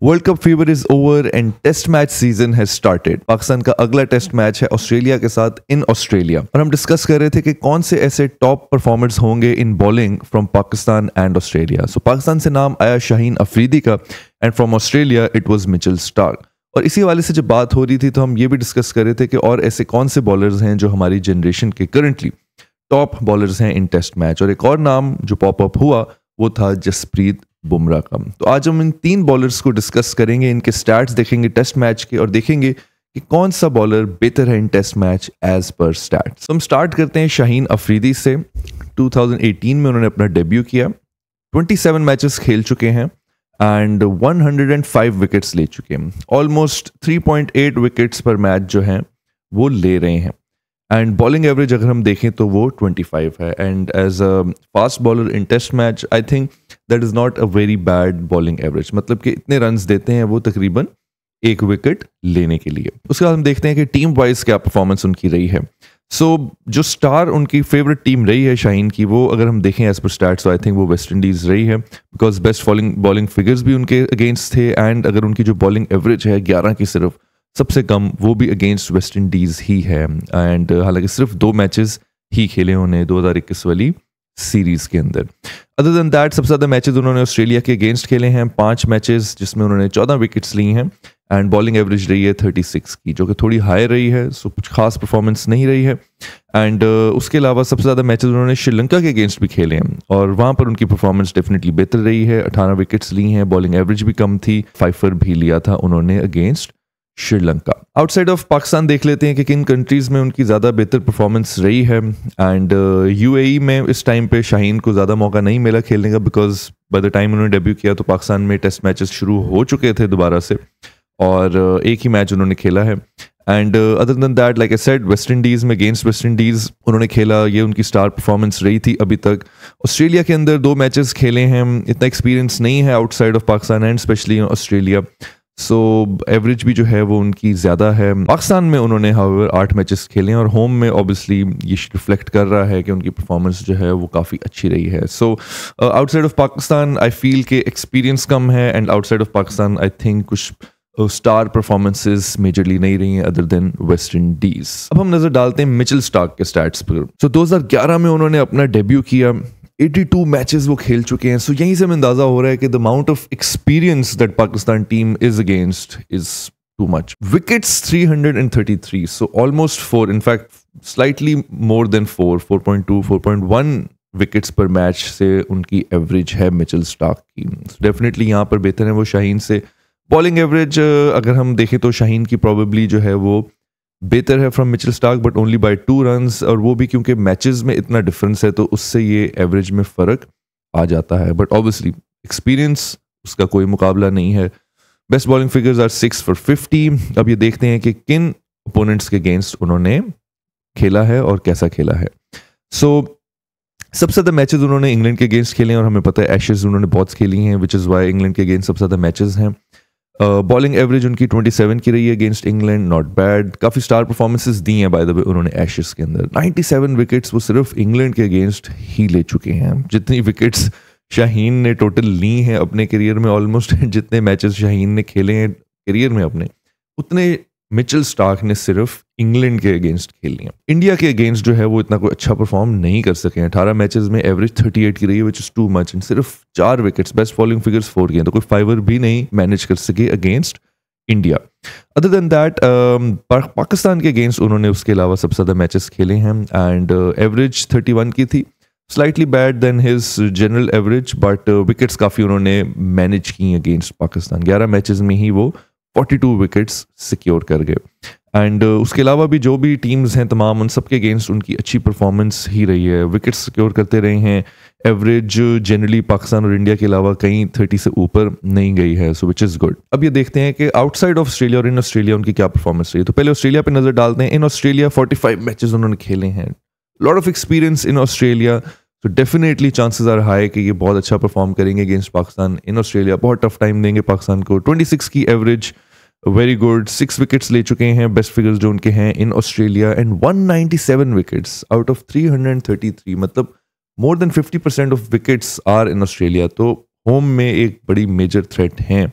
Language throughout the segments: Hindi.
World cup fever is over and test match season has started. Pakistan का अगला टेस्ट मैच है ऑस्ट्रेलिया के साथ इन ऑस्ट्रेलिया, और हम डिस्कस कर रहे थे कि कौन से ऐसे टॉप परफॉर्मर्स होंगे in bowling from Pakistan and Australia. So Pakistan से नाम आया शाहीन अफरीदी का and from Australia it was Mitchell Starc. और इसी हवाले से जब बात हो रही थी तो हम ये भी डिस्कस कर रहे थे कि और ऐसे कौन से बॉलर्स हैं जो हमारी जनरेशन के करंटली टॉप बॉलर्स हैं इन टेस्ट मैच। और एक और नाम जो पॉप अप हुआ वो था जसप्रीत बुमराह का। तो आज हम इन तीन बॉलर्स को डिस्कस करेंगे, इनके स्टैट्स देखेंगे टेस्ट मैच के और देखेंगे कि कौन सा बॉलर बेहतर है in test match as per stats. तो हम स्टार्ट करते हैं शाहीन अफरीदी से। 2018 में उन्होंने अपना डेब्यू किया, 27 मैचेस खेल चुके हैं एंड 105 विकेट्स ले चुके हैं। ऑलमोस्ट 3.8 विकेट्स पर मैच जो हैं वो ले रहे हैं एंड बॉलिंग एवरेज अगर हम देखें तो वो 25 है। And as a fast bowler in test match I think that is not a very bad bowling average, मतलब कि इतने रन्स देते हैं वो तकरीबन एक विकेट लेने के लिए। उसके बाद हम देखते हैं कि टीम वाइज क्या परफॉर्मेंस उनकी रही है। सो जो स्टार उनकी फेवरेट टीम रही है शाहीन की, वो अगर हम देखें एज पर स्टैट्स तो आई थिंक वो वेस्ट इंडीज़ रही है, बिकॉज बेस्ट बॉलिंग फिगर्स भी उनके अगेंस्ट थे एंड अगर उनकी जो बॉलिंग एवरेज है 11 की सिर्फ सबसे कम, वो भी अगेंस्ट वेस्ट इंडीज़ ही है। एंड हालांकि सिर्फ 2 मैचेस ही खेले उन्हें 2021 वाली सीरीज़ के अंदर। अदर देन दैट सबसे ज़्यादा मैचेस उन्होंने ऑस्ट्रेलिया के अगेंस्ट खेले हैं, 5 मैचेस जिसमें उन्होंने 14 विकेट्स ली हैं एंड बॉलिंग एवरेज रही है 36 की, जो कि थोड़ी हाई रही है। सो कुछ खास परफॉर्मेंस नहीं रही है। एंड उसके अलावा सबसे ज़्यादा मैचेस उन्होंने श्रीलंका के अगेंस्ट भी खेले हैं और वहाँ पर उनकी परफॉर्मेंस डेफिनेटली बेहतर रही है। 18 विकेट्स ली हैं, बॉलिंग एवरेज भी कम थी, 5 भी लिया था उन्होंने against Sri Lanka. Outside of Pakistan देख लेते हैं कि किन कंट्रीज़ में उनकी ज़्यादा बेहतर परफॉर्मेंस रही है। एंड यूएई में इस टाइम पे शाहीन को ज़्यादा मौका नहीं मिला खेलने का, बिकॉज बाय द टाइम उन्होंने डेब्यू किया तो पाकिस्तान में टेस्ट मैचेस शुरू हो चुके थे दोबारा से और एक ही मैच उन्होंने खेला है। And other than that like I said West Indies में अगेंस्ट वेस्ट इंडीज़ उन्होंने खेला, ये उनकी स्टार परफॉर्मेंस रही थी अभी तक। ऑस्ट्रेलिया के अंदर 2 मैचेस खेले हैं, इतना एक्सपीरियंस नहीं है outside of Pakistan and specially Australia. So average भी जो है वो उनकी ज़्यादा है। पाकिस्तान में उन्होंने हाउएवर 8 मैचेस खेले हैं और होम में ऑब्वियसली ये रिफ्लेक्ट कर रहा है कि उनकी परफॉर्मेंस जो है वो काफ़ी अच्छी रही है। So outside of Pakistan I feel के एक्सपीरियंस कम है and outside of Pakistan I think कुछ स्टार परफॉर्मेंसेस मेजरली नहीं रही हैं अदर देन वेस्ट इंडीज़। अब हम नज़र डालते हैं मिचेल स्टार्क के स्टैट्स पर। सो 2011 में उन्होंने अपना डेब्यू किया, 82 मैचेस वो खेल चुके हैं। सो यहीं से हमें अंदाजा हो रहा है कि the amount of experience that Pakistan team is against is too much. Wickets 333, so almost 4, in fact slightly more than 4.2 4.1 wickets पर मैच से उनकी एवरेज है मिचेल स्टार्क की। डेफिनेटली यहाँ पर बेहतर है वो शाहीन से। बॉलिंग एवरेज अगर हम देखें तो शाहीन की प्रॉबेबली जो है वो बेहतर है from Mitchell Starc, but only by 2 runs, और वो भी क्योंकि मैचेस में इतना डिफरेंस है तो उससे ये एवरेज में फ़र्क आ जाता है। बट ऑब्वियसली एक्सपीरियंस उसका कोई मुकाबला नहीं है। Best bowling figures are 6 for 50। अब ये देखते हैं कि किन ओपोनेंट्स के अगेंस्ट उन्होंने खेला है और कैसा खेला है। सो सबसे ज़्यादा मैचेस उन्होंने इंग्लैंड के अगेंस्ट खेले हैं और हमें पता है एशेज़ उन्होंने बहुत खेली हैं, विच इज़ वाई इंग्लैंड के अगेंस्ट सबसे ज़्यादा मैचेस हैं। बॉलिंग एवरेज उनकी 27 की रही है अगेंस्ट इंग्लैंड, नॉट बैड। काफ़ी स्टार परफॉर्मेंसेस दी हैं बाय द वे उन्होंने एशेज़ के अंदर। 97 विकेट्स वो सिर्फ इंग्लैंड के अगेंस्ट ही ले चुके हैं। जितनी विकेट्स शाहीन ने टोटल ली हैं अपने करियर में, ऑलमोस्ट जितने मैचेस शाहीन ने खेले हैं करियर में अपने, उतने मिचेल स्टार्क ने सिर्फ इंग्लैंड के अगेंस्ट खेली हैं। इंडिया के अगेंस्ट जो है वो इतना कोई अच्छा परफॉर्म नहीं कर सके हैं। 18 मैचेस में एवरेज 38 की रही है, which is too much, and सिर्फ 4 विकेट्स, बेस्ट बॉलिंग फिगर्स 4 की हैं, तो कोई 5 भी नहीं मैनेज कर सके against India. Other than that Pakistan के अगेंस्ट उन्होंने उसके अलावा सबसे ज़्यादा मैचेस खेले हैं एंड एवरेज 31 की थी, slightly bad then his general average, but wickets काफ़ी उन्होंने मैनेज की अगेंस्ट पाकिस्तान। 11 मैचेस में ही वो 42 विकेट्स सिक्योर कर गए। एंड उसके अलावा भी जो भी टीम्स हैं तमाम, उन सबके अगेंस्ट उनकी अच्छी परफॉर्मेंस ही रही है। विकेट्स सिक्योर करते रहे हैं। एवरेज जनरली पाकिस्तान और इंडिया के अलावा कहीं 30 से ऊपर नहीं गई है, सो विच इज़ गुड। अब ये देखते हैं कि आउटसाइड ऑफ ऑस्ट्रेलिया और इन ऑस्ट्रेलिया उनकी क्या परफॉर्मेंस रही है। तो पहले ऑस्ट्रेलिया पे नज़र डालते हैं। इन ऑस्ट्रेलिया 45 मैचेस उन्होंने खेले हैं, lot of experience in Australia, तो डेफिनेटली चांसेस आर हाई कि ये बहुत अच्छा परफॉर्म करेंगे अगेंस्ट पाकिस्तान। इन ऑस्ट्रेलिया बहुत टफ टाइम देंगे पाकिस्तान को। 26 की एवरेज, वेरी गुड। 6 विकेट्स ले चुके हैं, बेस्ट फिगर्स जो उनके हैं in Australia, and 197 wickets out of 333, मतलब more than 50% of wickets are in Australia. तो होम में एक बड़ी मेजर थ्रेट हैं।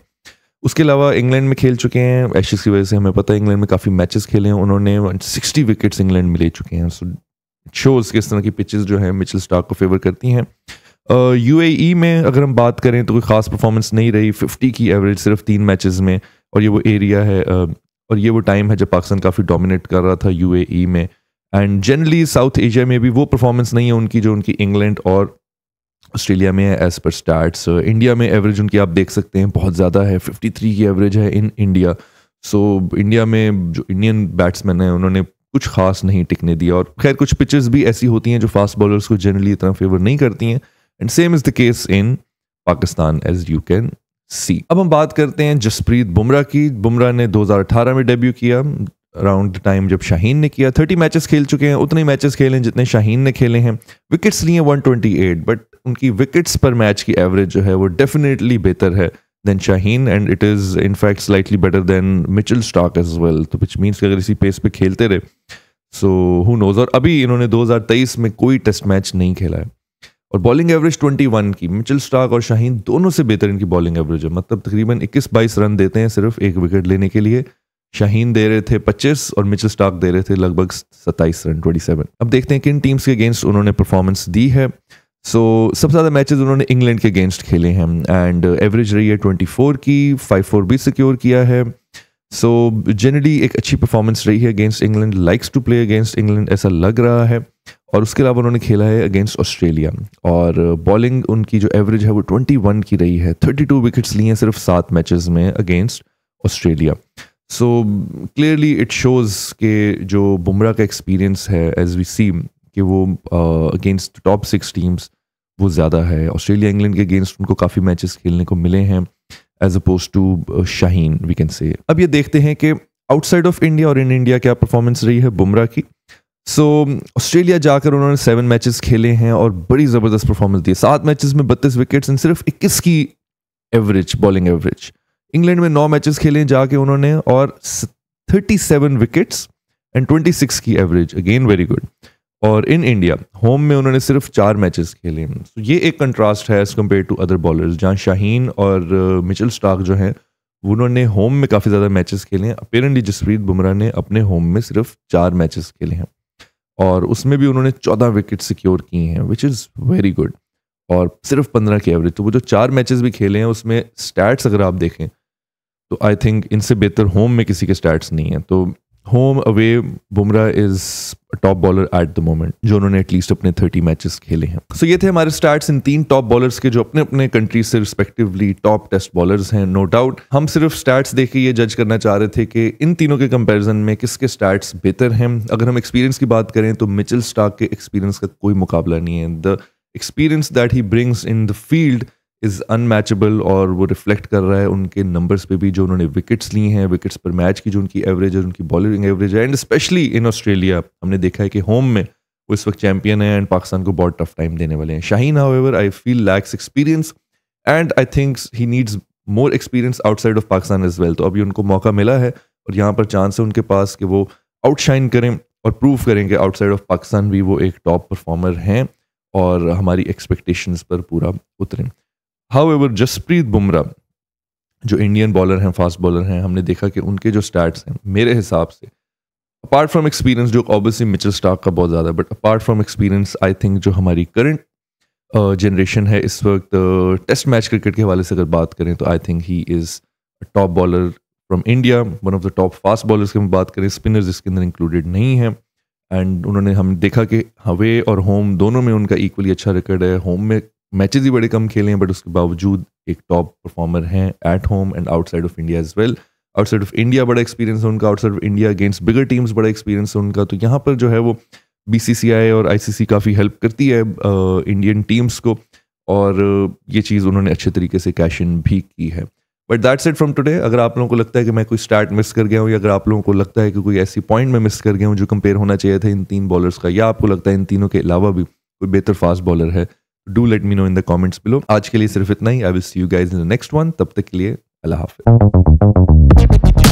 उसके अलावा इंग्लैंड में खेल चुके हैं, एशेज की वजह से हमें पता है इंग्लैंड में काफ़ी मैचेस खेले हैं उन्होंने, 60 विकेट्स इंग्लैंड में ले चुके हैं। सो शोज़ किस तरह की पिचेस जो हैं मिचेल स्टार्क को फेवर करती हैं। यूएई में अगर हम बात करें तो कोई ख़ास परफॉर्मेंस नहीं रही, 50 की एवरेज सिर्फ 3 मैचेस में, और ये वो एरिया है और ये वो टाइम है जब पाकिस्तान काफ़ी डोमिनेट कर रहा था यूएई में। एंड जनरली साउथ एशिया में भी वो परफॉर्मेंस नहीं है उनकी जो उनकी इंग्लैंड और ऑस्ट्रेलिया में है एज पर स्टैट्स। इंडिया में एवरेज उनकी आप देख सकते हैं बहुत ज़्यादा है, 53 की एवरेज है इन इंडिया। सो इंडिया में जो इंडियन बैट्समैन हैं उन्होंने कुछ खास नहीं टिकने दिया, और खैर कुछ पिचेस भी ऐसी होती हैं जो फास्ट बॉलर्स को जनरली इतना फेवर नहीं करती हैं, and same is the case in Pakistan as you can see. अब हम बात करते हैं जसप्रीत बुमराह की। बुमराह ने 2018 में डेब्यू किया, अराउंड द टाइम जब शाहीन ने किया। 30 मैचेस खेल चुके हैं, उतने मैचेस खेले हैं जितने शाहीन ने खेले हैं। विकेट्स लिए 128, बट उनकी विकेट्स पर मैच की एवरेज जो है वो डेफिनेटली बेहतर है than Shaheen, and it is in fact slightly better than Mitchell Starc as well. तो विच मीन्स कि अगर इसी पेस पे खेलते रहे सो हु नोज। और अभी इन्होंने 2023 में कोई टेस्ट मैच नहीं खेला है, और बॉलिंग एवरेज 21 की। मिचेल स्टार्क और शाहीन दोनों से बेहतर इनकी बॉलिंग एवरेज है, मतलब तकरीबन 21-22 रन देते हैं सिर्फ एक विकेट लेने के लिए। शाहीन दे रहे थे 25 और मिचेल स्टार्क दे रहे थे लगभग 27 रन, 27। अब देखते हैं किन टीम्स के अगेंस्ट उन्होंने परफॉर्मेंस दी है। सो सबसे ज़्यादा मैचेस उन्होंने इंग्लैंड के अगेंस्ट खेले हैं, एंड एवरेज रही है 24 की, 5-4 भी सिक्योर किया है। सो जनरली एक अच्छी परफॉर्मेंस रही है against England, likes to play against England ऐसा लग रहा है। और उसके अलावा उन्होंने खेला है अगेंस्ट ऑस्ट्रेलिया, और बॉलिंग उनकी जो एवरेज है वो 21 की रही है। 32 विकेट्स लिए हैं सिर्फ 7 मैचेस में against Australia. So clearly it shows के जो बुमराह का एक्सपीरियंस है एज वी सी कि वो अगेंस्ट टॉप 6 टीम्स वो ज़्यादा है। ऑस्ट्रेलिया इंग्लैंड के अगेंस्ट उनको काफ़ी मैचेस खेलने को मिले हैं as oppose to Shaheen we can say. अब ये देखते हैं कि आउटसाइड ऑफ इंडिया और इन इंडिया क्या परफॉर्मेंस रही है बुमराह की। सो ऑस्ट्रेलिया जाकर उन्होंने 7 मैचेस खेले हैं और बड़ी ज़बरदस्त परफॉर्मेंस दी है। 7 मैचेस में 32 विकेट्स एंड सिर्फ 21 की एवरेज, बॉलिंग एवरेज। इंग्लैंड में 9 मैचेस खेले हैं जाके उन्होंने और 37 विकेट्स एंड 26 की एवरेज, अगेन वेरी गुड। और इन इंडिया होम में उन्होंने सिर्फ 4 मैचेस खेले हैं। तो ये एक कंट्रास्ट है as compared to other bowlers, जहाँ शाहीन और मिचेल स्टार्क जो हैं उन्होंने होम में काफ़ी ज़्यादा मैचेस खेले हैं। अपेरेंटली जसप्रीत बुमराह ने अपने होम में सिर्फ 4 मैचेस खेले हैं, और उसमें भी उन्होंने 14 विकेट सिक्योर किए हैं, विच इज़ वेरी गुड, और सिर्फ 15 की एवरेज। तो वो जो 4 मैचेस भी खेले हैं उसमें स्टैट्स अगर आप देखें तो आई थिंक इनसे बेहतर होम में किसी के स्टैट्स नहीं है। तो home away Bumrah is top bowler at the moment, जो उन्होंने एटलीस्ट अपने 30 मैचेस खेले हैं। सो ये थे हमारे स्टैट्स इन 3 टॉप बॉलर्स के जो अपने अपने कंट्रीज से रिस्पेक्टिवली टॉप टेस्ट बॉलर्स हैं। नो डाउट हम सिर्फ स्टैट्स देख के ये जज करना चाह रहे थे कि इन तीनों के कंपैरिजन में किसके स्टैट्स बेहतर हैं। अगर हम एक्सपीरियंस की बात करें तो मिचेल स्टार्क के एक्सपीरियंस का कोई मुकाबला नहीं है। The experience that he brings in the field is unmatchable, और वो रिफ्लेक्ट कर रहा है उनके नंबर्स पे भी, जो उन्होंने विकेट्स लिए हैं, विकेट्स पर मैच की जो उनकी एवरेज है, उनकी बॉलिंग एवरेज है। एंड स्पेशली इन ऑस्ट्रेलिया हमने देखा है कि होम में वो इस वक्त चैंपियन है एंड पाकिस्तान को बहुत टफ टाइम देने वाले हैं। Shaheen however I feel lacks experience and I think he needs more experience outside of Pakistan as well. तो अभी उनको मौका मिला है और यहाँ पर चांस है उनके पास कि वो आउटशाइन करें और प्रूव करें कि आउटसाइड ऑफ पाकिस्तान भी वो एक टॉप परफॉर्मर हैं और हमारी एक्सपेक्टेशंस पर पूरा उतरें। हाउएवर जसप्रीत बुमराह जो इंडियन बॉलर हैं, फास्ट बॉलर हैं, हमने देखा कि उनके जो स्टैट्स हैं मेरे हिसाब से अपार्ट फ्रॉम एक्सपीरियंस, जो ऑब्वियसली मिचेल स्टार्क का बहुत ज़्यादा, but apart from experience I think जो हमारी करंट जनरेशन है इस वक्त टेस्ट मैच क्रिकेट के हवाले से अगर बात करें तो आई think he is top bowler from India, one of the top fast bowlers की हम बात करें, स्पिनर्स इसके अंदर इंक्लूडेड नहीं है। एंड उन्होंने हम देखा कि अवे और होम दोनों में उनका इक्वली अच्छा रिकॉर्ड है। होम में मैचेस ही बड़े कम खेले हैं बट उसके बावजूद एक टॉप परफॉर्मर हैं at home and outside of India as well. Outside of India बड़ा एक्सपीरियंस है उनका, outside of India against bigger teams बड़ा एक्सपीरियंस है उनका। तो यहाँ पर जो है वो BCCI और ICC काफ़ी हेल्प करती है इंडियन टीम्स को, और ये चीज़ उन्होंने अच्छे तरीके से कैश इन भी की है। But that's it from today. अगर आप लोगों को लगता है कि मैं कोई स्टार्ट मिस कर गया हूँ, या अगर आप लोगों को लगता है कि कोई ऐसी पॉइंट में मिस कर गया हूँ जो कंपेयर होना चाहिए था इन 3 बॉलर्स का, या आपको लगता है इन तीनों के अलावा भी कोई बेहतर फास्ट बॉलर है, do let me know in the comments below. आज के लिए सिर्फ इतना ही। I will see you guys in the next one. तब तक के लिए अल्लाह हाफिज़।